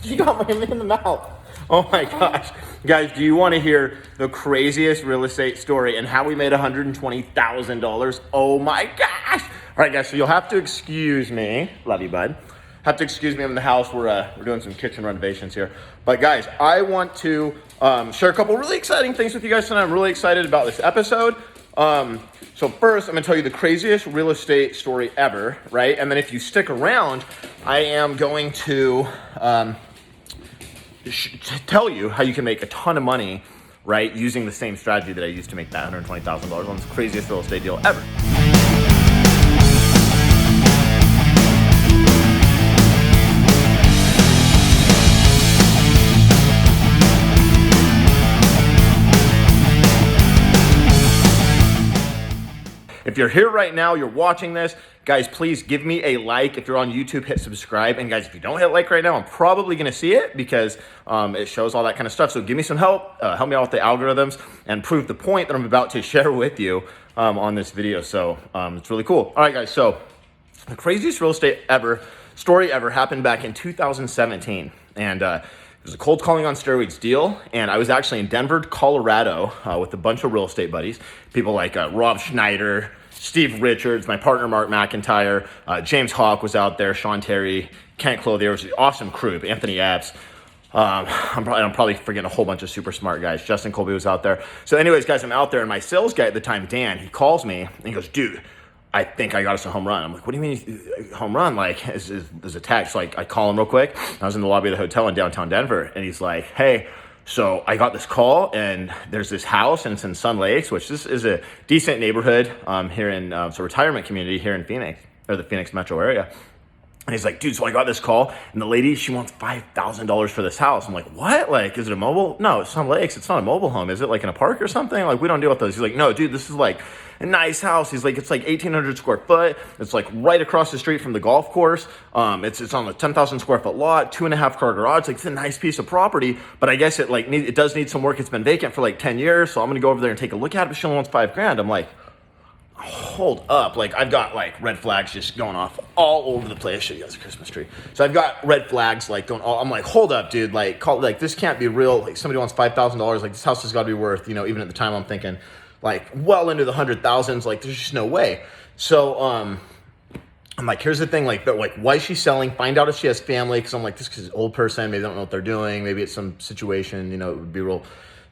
She got my in the mouth. Oh my gosh. Guys, do you want to hear the craziest real estate story and how we made $120,000? Oh my gosh. All right, guys, so you'll have to excuse me. Love you, bud. Have to excuse me. I'm in the house. We're doing some kitchen renovations here. But guys, I want to share a couple really exciting things with you guys tonight. I'm really excited about this episode. So first, I'm gonna tell you the craziest real estate story ever, right? And then if you stick around, I am going to tell you how you can make a ton of money, right, using the same strategy that I used to make that $120,000 on this craziest real estate deal ever. If you're here right now, you're watching this, guys, please give me a like. If you're on YouTube, hit subscribe. And guys, if you don't hit like right now, I'm probably gonna see it because it shows all that kind of stuff. So give me some help, help me out with the algorithms and prove the point that I'm about to share with you on this video. So it's really cool. All right, guys, so the craziest real estate story ever happened back in 2017. And it was a cold calling on steroids deal, and I was actually in Denver, Colorado with a bunch of real estate buddies, people like Rob Schneider, Steve Richards, my partner Mark McIntyre, James Hawk was out there, Sean Terry, Kent Clothier. It was an awesome crew, Anthony Epps. I'm probably forgetting a whole bunch of super smart guys. Justin Colby was out there. So anyways, guys, I'm out there, and my sales guy at the time, Dan, he calls me, and he goes, dude, I think I got us a home run. I'm like, what do you mean home run? Like, is a text. So I call him real quick. I was in the lobby of the hotel in downtown Denver, and he's like, hey, so I got this call, and there's this house, and it's in Sun Lakes, which this is a decent neighborhood here in, it's a retirement community here in Phoenix, or the Phoenix metro area. And he's like, dude, so I got this call, and the lady, she wants $5,000 for this house. I'm like, what? Like, is it a mobile? No, it's Sun Lakes. It's not a mobile home. Is it like in a park or something? Like, we don't deal with those. He's like, no, dude, this is like a nice house. He's like, it's like 1,800 square foot. It's like right across the street from the golf course. It's on a 10,000 square foot lot, 2.5 car garage. Like, it's a nice piece of property, but I guess it does need some work. It's been vacant for like 10 years. So I'm going to go over there and take a look at it. But she only wants $5,000. I'm like, hold up, like I've got like red flags just going off all over the place. I'll show you guys a Christmas tree. So I've got red flags like going all, I'm like, hold up, dude, like this can't be real. Like somebody wants $5,000, like this house has got to be worth, even at the time I'm thinking like well into the 100,000s, like there's just no way. So I'm like, here's the thing, like why is she selling? Find out if she has family, because I'm like, this is an old person, maybe they don't know what they're doing, maybe it's some situation, it would be real,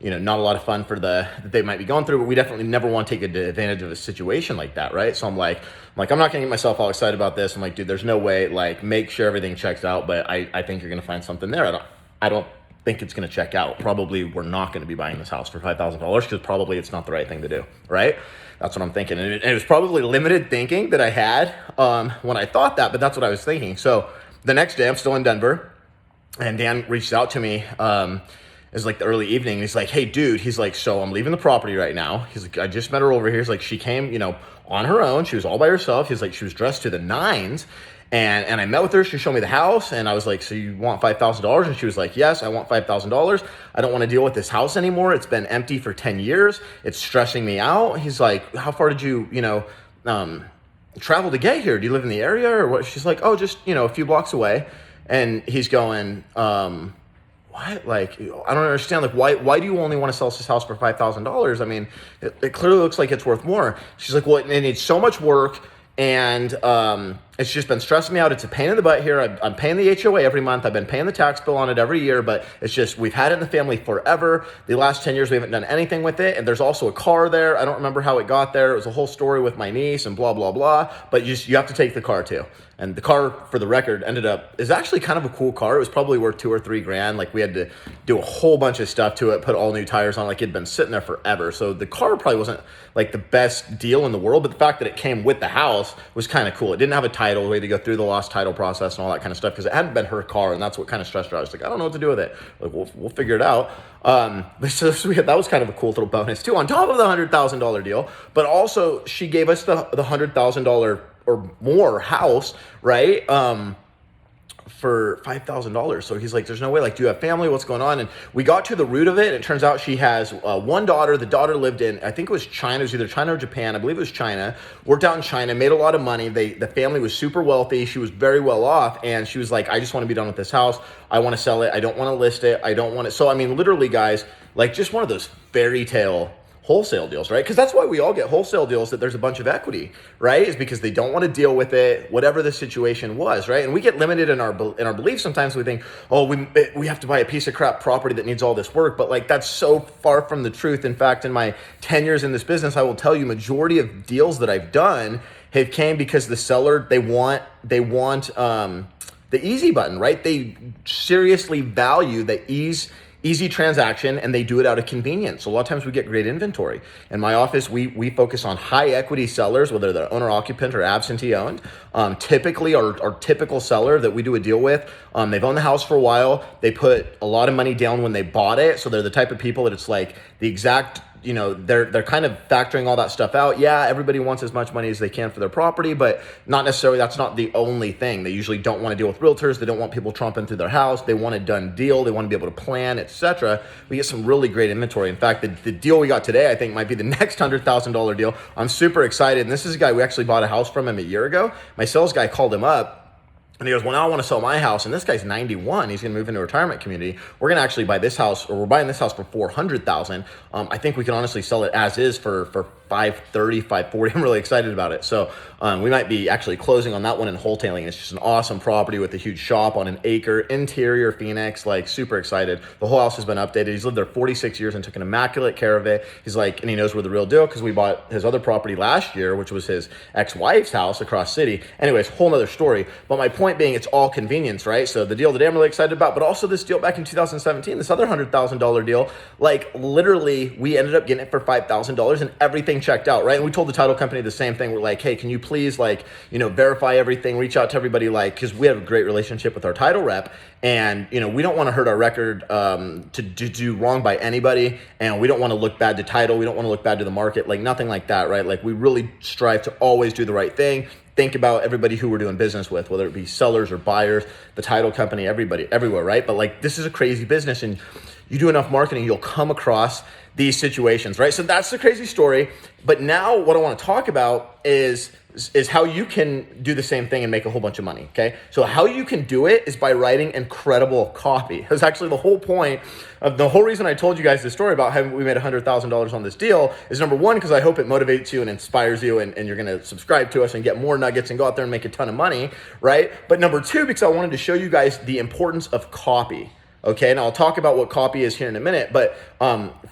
not a lot of fun that they might be going through, but we definitely never want to take advantage of a situation like that, right? So I'm like, I'm not gonna get myself all excited about this. I'm like, dude, there's no way, like, make sure everything checks out, but I think you're gonna find something there. I don't think it's gonna check out. Probably we're not gonna be buying this house for $5,000 because probably it's not the right thing to do, right? That's what I'm thinking. And it was probably limited thinking that I had when I thought that, but that's what I was thinking. So the next day I'm still in Denver, and Dan reached out to me, it's like the early evening. And he's like, hey, dude, he's like, so I'm leaving the property right now. He's like, I just met her over here. He's like, she came, on her own. She was all by herself. He's like, she was dressed to the nines. And I met with her. She showed me the house. And I was like, so you want $5,000? And she was like, yes, I want $5,000. I don't want to deal with this house anymore. It's been empty for 10 years. It's stressing me out. He's like, how far did you, travel to get here? Do you live in the area or what? She's like, oh, just, a few blocks away. And he's going, what? Like, I don't understand. Like, why do you only want to sell this house for $5,000? I mean, it clearly looks like it's worth more. She's like, well, it needs so much work, and it's just been stressing me out. It's a pain in the butt here. I'm paying the HOA every month. I've been paying the tax bill on it every year, but it's just, we've had it in the family forever. The last 10 years, we haven't done anything with it. And there's also a car there. I don't remember how it got there. It was a whole story with my niece and blah, blah, blah. But you have to take the car too. And the car, for the record, is actually kind of a cool car. It was probably worth $2,000 or $3,000. Like, we had to do a whole bunch of stuff to it, put all new tires on. Like, it'd been sitting there forever. So the car probably wasn't like the best deal in the world, but the fact that it came with the house was kind of cool. It didn't have a title. We had to go through the lost title process and all that kind of stuff because it hadn't been her car, and that's what kind of stressed her out. I was like, I don't know what to do with it. Like, we'll figure it out. So that was kind of a cool little bonus too, on top of the $100,000 deal. But also, she gave us the $100,000 or more house, right? for $5,000. So he's like, there's no way, like, do you have family? What's going on? And we got to the root of it. And it turns out she has one daughter. The daughter lived in, I think it was China. It was either China or Japan. I believe it was China. Worked out in China, made a lot of money. The family was super wealthy. She was very well off. And she was like, I just want to be done with this house. I want to sell it. I don't want to list it. I don't want it. So, I mean, literally, guys, like just one of those fairy tale wholesale deals, right? Because that's why we all get wholesale deals, that there's a bunch of equity, right? Is because they don't want to deal with it, whatever the situation was, right? And we get limited in our beliefs. Sometimes we think, oh, we have to buy a piece of crap property that needs all this work, but like that's so far from the truth. In fact, in my 10 years in this business, I will tell you, majority of deals that I've done have came because the seller, they want the easy button, right? They seriously value the easy transaction, and they do it out of convenience. So a lot of times we get great inventory. In my office, we focus on high equity sellers, whether they're owner occupant or absentee owned. Typically our typical seller that we do a deal with, they've owned the house for a while. They put a lot of money down when they bought it. So they're the type of people that it's like the exact, you know, they're kind of factoring all that stuff out. Yeah, everybody wants as much money as they can for their property, but not necessarily, that's not the only thing. They usually don't want to deal with realtors. They don't want people tromping through their house. They want a done deal. They want to be able to plan, etc. We get some really great inventory. In fact, the deal we got today, I think might be the next $100,000 deal. I'm super excited. And this is a guy, we actually bought a house from him a year ago. My sales guy called him up, and he goes, well, now I want to sell my house. And this guy's 91. He's going to move into a retirement community. We're going to actually buy this house, or we're buying this house for $400,000. I think we can honestly sell it as is for $530,000, $540,000. I'm really excited about it. So we might be actually closing on that one and wholesaling. It's just an awesome property with a huge shop on an acre, interior Phoenix, like super excited. The whole house has been updated. He's lived there 46 years and took an immaculate care of it. He's like, and he knows we're the real deal because we bought his other property last year, which was his ex-wife's house across city. Anyways, whole nother story. But my point being, it's all convenience, right? So the deal today I'm really excited about, but also this deal back in 2017, this other $100,000 deal, like literally we ended up getting it for $5,000 and everything checked out, right? And we told the title company the same thing. We're like, hey, can you please like, you know, verify everything, reach out to everybody, like, because we have a great relationship with our title rep, and you know, we don't want to hurt our record to do wrong by anybody, and we don't want to look bad to title, we don't want to look bad to the market, like nothing like that, right? Like we really strive to always do the right thing. Think about everybody who we're doing business with, whether it be sellers or buyers, the title company, everybody, everywhere, right? But like, this is a crazy business, and you do enough marketing, you'll come across these situations, right? So that's the crazy story. But now what I want to talk about is how you can do the same thing and make a whole bunch of money, okay? So how you can do it is by writing incredible copy. That's actually the whole point of the whole reason I told you guys this story about how we made $100,000 on this deal is, number one, because I hope it motivates you and inspires you, and you're going to subscribe to us and get more nuggets and go out there and make a ton of money, right? But number two, because I wanted to show you guys the importance of copy. Okay, and I'll talk about what copy is here in a minute, but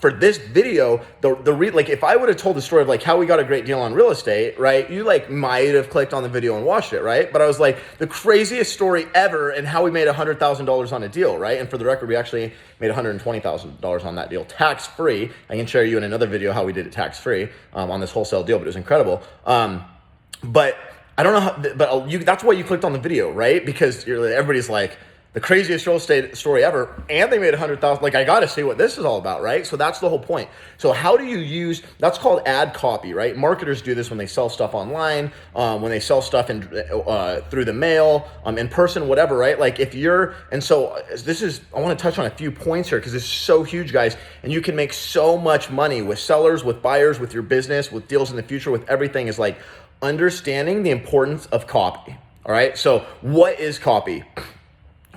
for this video, like if I would have told the story of like how we got a great deal on real estate, right? You like might have clicked on the video and watched it, right? But I was like, the craziest story ever and how we made $100,000 on a deal, right? And for the record, we actually made $120,000 on that deal, tax-free. I can share you in another video how we did it tax-free on this wholesale deal, but it was incredible. But I don't know how, that's why you clicked on the video, right? Because everybody's like, the craziest real estate story ever, and they made $100,000. Like, I got to see what this is all about, right? So that's the whole point. So how do you use, that's called ad copy, right? Marketers do this when they sell stuff online, when they sell stuff through the mail, in person, whatever, right? Like if you're, and so this is, I want to touch on a few points here because it's so huge, guys, and you can make so much money with sellers, with buyers, with your business, with deals in the future, with everything, is like understanding the importance of copy, all right? So what is copy?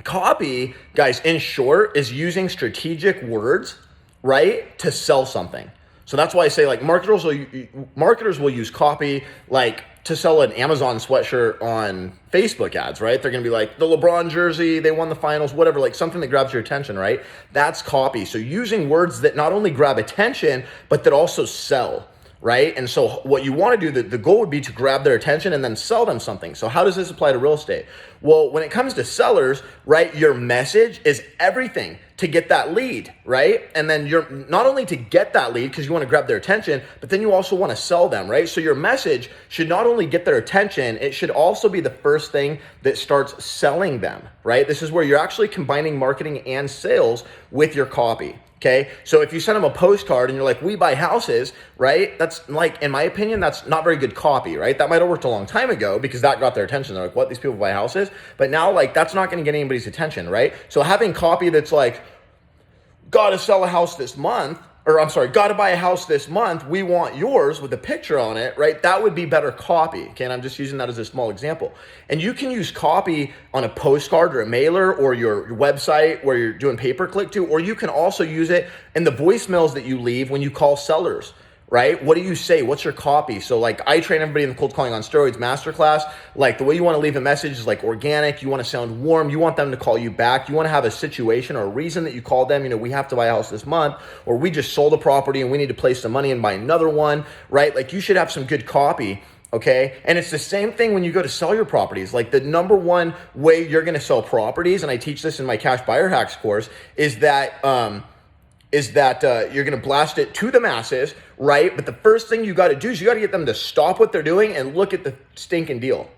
Copy, guys, in short, is using strategic words, right, to sell something. So that's why I say like marketers will use copy like to sell an Amazon sweatshirt on Facebook ads, right? They're going to be like the LeBron jersey, they won the finals, whatever, like something that grabs your attention, right? That's copy. So using words that not only grab attention, but that also sell. Right? And so what you want to do, the goal would be to grab their attention and then sell them something. So how does this apply to real estate? Well, when it comes to sellers, right, your message is everything to get that lead, right? And then you're not only to get that lead because you want to grab their attention, but then you also want to sell them, right? So your message should not only get their attention, it should also be the first thing that starts selling them, right? This is where you're actually combining marketing and sales with your copy. Okay, so if you send them a postcard and you're like, we buy houses, right? That's like, in my opinion, that's not very good copy, right? That might have worked a long time ago because that got their attention. They're like, what, these people buy houses? but now like that's not going to get anybody's attention, right? So having copy that's like, gotta sell a house this month, or I'm sorry, gotta buy a house this month, we want yours with a picture on it, right? That would be better copy, okay? And I'm just using that as a small example. And you can use copy on a postcard or a mailer or your website where you're doing pay-per-click to, or you can also use it in the voicemails that you leave when you call sellers, right? What do you say? What's your copy? So like I train everybody in the Cold Calling on Steroids masterclass. Like the way you want to leave a message is like organic. You want to sound warm. You want them to call you back. You want to have a situation or a reason that you called them. You know, we have to buy a house this month, or we just sold a property and we need to place some money and buy another one, right? Like you should have some good copy. Okay. And it's the same thing when you go to sell your properties. Like the number one way you're going to sell properties, and I teach this in my Cash Buyer Hacks course, is that you're going to blast it to the masses, right? But the first thing you got to do is you got to get them to stop what they're doing and look at the stinking deal.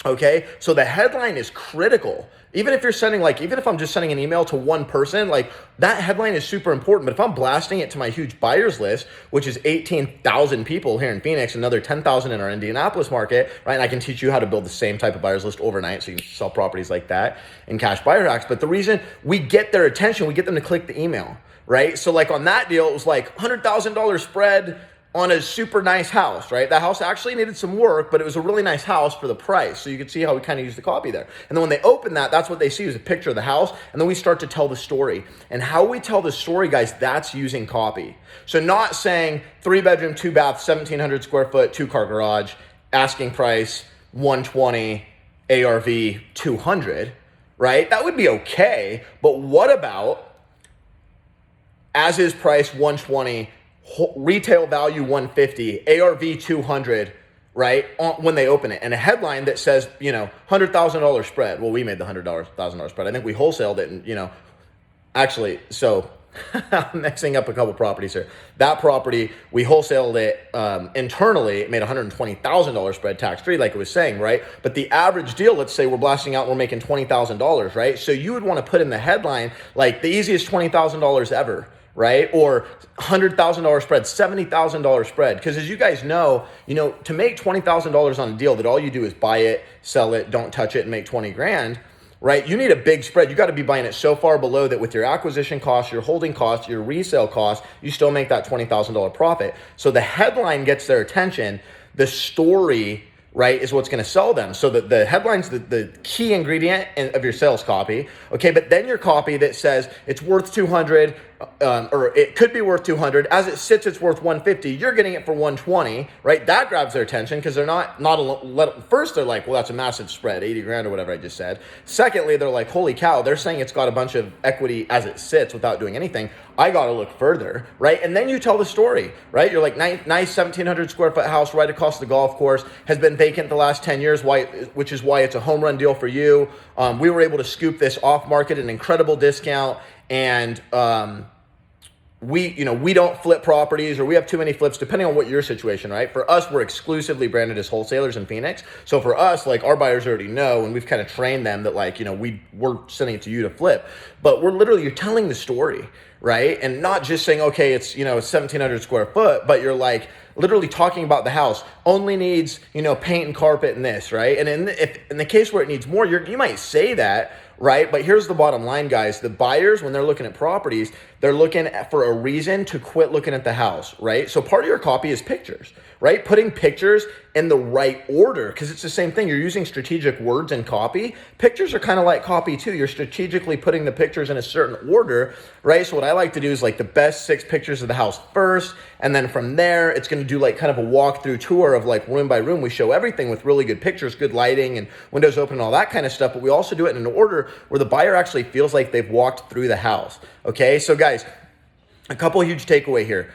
Okay. So the headline is critical. Even if you're sending even if I'm just sending an email to one person, like that headline is super important. But if I'm blasting it to my huge buyers list, which is 18,000 people here in Phoenix, another 10,000 in our Indianapolis market, right? And I can teach you how to build the same type of buyers list overnight so you can sell properties like that in Cash Buyer Hacks. But the reason we get their attention, we get them to click the email, right? So like on that deal, it was like $100,000 spread on a super nice house, right? That house actually needed some work, but it was a really nice house for the price. So you could see how we kind of use the copy there. And then when they open that, that's what they see is a picture of the house. And then we start to tell the story. And how we tell the story, guys, that's using copy. So not saying 3-bedroom, 2-bath, 1,700 square foot, 2-car garage, asking price 120, ARV 200, right? That would be okay. But what about as is price 120, retail value 150, ARV 200, right? When they open it, and a headline that says, $100,000 spread. Well, we made the $100,000 spread. I think we wholesaled it, and actually, so I'm mixing up a couple properties here. That property we wholesaled it internally. It made $120,000 spread tax free, like it was saying, right? But the average deal, let's say we're blasting out, we're making $20,000, right? So you would want to put in the headline like the easiest $20,000 ever, right? Or $100,000 spread, $70,000 spread. Because as you guys know, to make $20,000 on a deal that all you do is buy it, sell it, don't touch it, and make 20 grand, right? You need a big spread. You got to be buying it so far below that with your acquisition costs, your holding costs, your resale costs, you still make that $20,000 profit. So the headline gets their attention. The story, right, is what's going to sell them. So the headline's the key ingredient of your sales copy. Okay, but then your copy that says it's worth 200, or it could be worth 200. As it sits, it's worth 150. You're getting it for 120, right? That grabs their attention because they're not first they're like, well, that's a massive spread, 80 grand or whatever I just said. Secondly, they're like, holy cow, they're saying it's got a bunch of equity as it sits without doing anything. I got to look further, right? And then you tell the story, right? You're like, nice 1,700 square foot house right across the golf course, has been vacant the last 10 years, which is why it's a home run deal for you. We were able to scoop this off market at an incredible discount. And we don't flip properties, or we have too many flips, depending on what your situation, right? For us, we're exclusively branded as wholesalers in Phoenix. So for us, like our buyers already know, and we've kind of trained them that we're sending it to you to flip. But you're telling the story, right? And not just saying, okay, it's 1,700 square foot, but you're like literally talking about the house only needs, paint and carpet and this, right? And in the case where it needs more, you might say that, right? But here's the bottom line, guys. The buyers, when they're looking at properties, they're looking for a reason to quit looking at the house, right? So part of your copy is pictures, right? Putting pictures in the right order, because it's the same thing. You're using strategic words in copy. Pictures are kind of like copy too. You're strategically putting the pictures in a certain order, right? So what I like to do is like the best 6 pictures of the house first, and then from there, it's going to do like kind of a walkthrough tour of like room by room. We show everything with really good pictures, good lighting, and windows open and all that kind of stuff. But we also do it in an order where the buyer actually feels like they've walked through the house. Okay, so guys, a couple huge takeaways,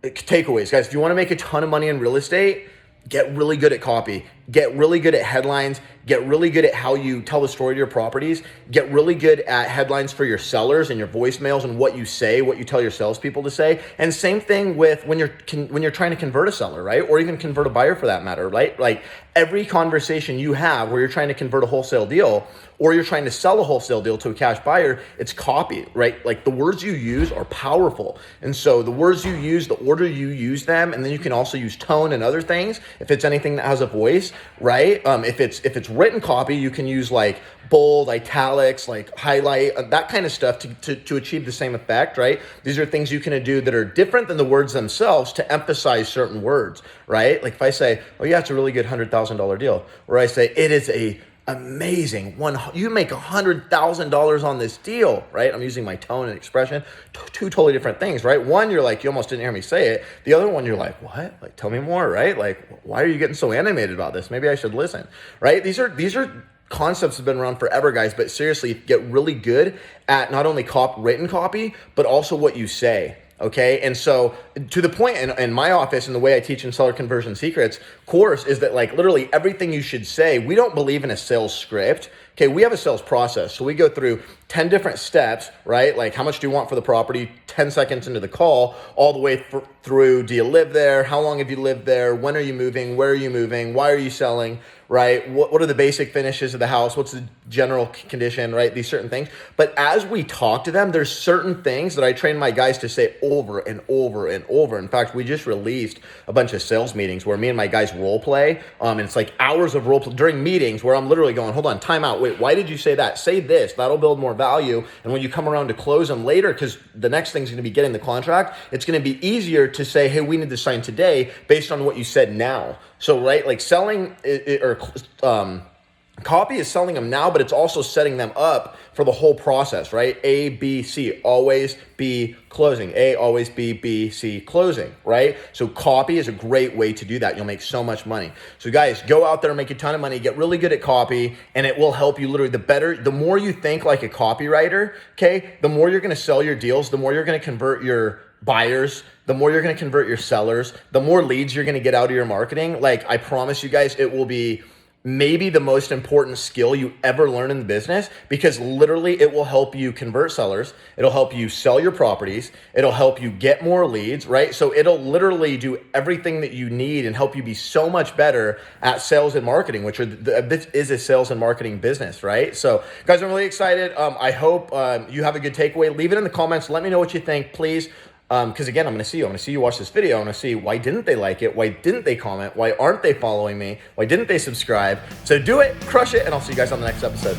guys. If you want to make a ton of money in real estate, get really good at copy, get really good at headlines, get really good at how you tell the story to your properties, get really good at headlines for your sellers and your voicemails and what you say, what you tell your salespeople to say. And same thing with when you're trying to convert a seller, right? Or even convert a buyer for that matter, right? Like every conversation you have where you're trying to convert a wholesale deal or you're trying to sell a wholesale deal to a cash buyer, it's copy, right? Like the words you use are powerful. And so the words you use, the order you use them, and then you can also use tone and other things if it's anything that has a voice. right? If it's written copy, you can use like bold, italics, like highlight, that kind of stuff to achieve the same effect, right? These are things you can do that are different than the words themselves to emphasize certain words, right? Like if I say, oh yeah, it's a really good $100,000 deal, or I say, it is a amazing one, you make $100,000 on this deal, right? I'm using my tone and expression, two totally different things, right? One, you're like, you almost didn't hear me say it. The other one, you're like, what? Like, tell me more, right? Like, why are you getting so animated about this? Maybe I should listen, right? These are concepts have been around forever, guys, but seriously, get really good at not only written copy, but also what you say. Okay. And so to the point in my office and the way I teach in Seller Conversion Secrets course is that like literally everything you should say, we don't believe in a sales script. Okay. We have a sales process. So we go through 10 different steps, right? Like how much do you want for the property? 10 seconds into the call, all the way through, do you live there? How long have you lived there? When are you moving? Where are you moving? Why are you selling? Right? What are the basic finishes of the house? What's the general condition, right? These certain things. But as we talk to them, there's certain things that I train my guys to say over and over and over. In fact, we just released a bunch of sales meetings where me and my guys role play. And it's like hours of role play during meetings where I'm literally going, hold on, time out. Wait, why did you say that? Say this, that'll build more value. And when you come around to close them later, because the next thing is going to be getting the contract, it's going to be easier to say, hey, we need to sign today based on what you said now. So, right, like selling copy is selling them now, but it's also setting them up for the whole process, right? A, B, C, always be closing. A, always be, B, C, closing, right? So copy is a great way to do that. You'll make so much money. So guys, go out there and make a ton of money, get really good at copy, and it will help you literally. The more you think like a copywriter, okay, the more you're going to sell your deals, the more you're going to convert your buyers, the more you're going to convert your sellers, the more leads you're going to get out of your marketing. Like I promise you guys, it will be maybe the most important skill you ever learn in the business, because literally it will help you convert sellers. It'll help you sell your properties. It'll help you get more leads, right? So it'll literally do everything that you need and help you be so much better at sales and marketing, which this is a sales and marketing business, right? So guys, I'm really excited. I hope you have a good takeaway. Leave it in the comments. Let me know what you think, please. Because again, I'm going to see you watch this video. I'm going to see why didn't they like it? Why didn't they comment? Why aren't they following me? Why didn't they subscribe? So do it, crush it, and I'll see you guys on the next episode.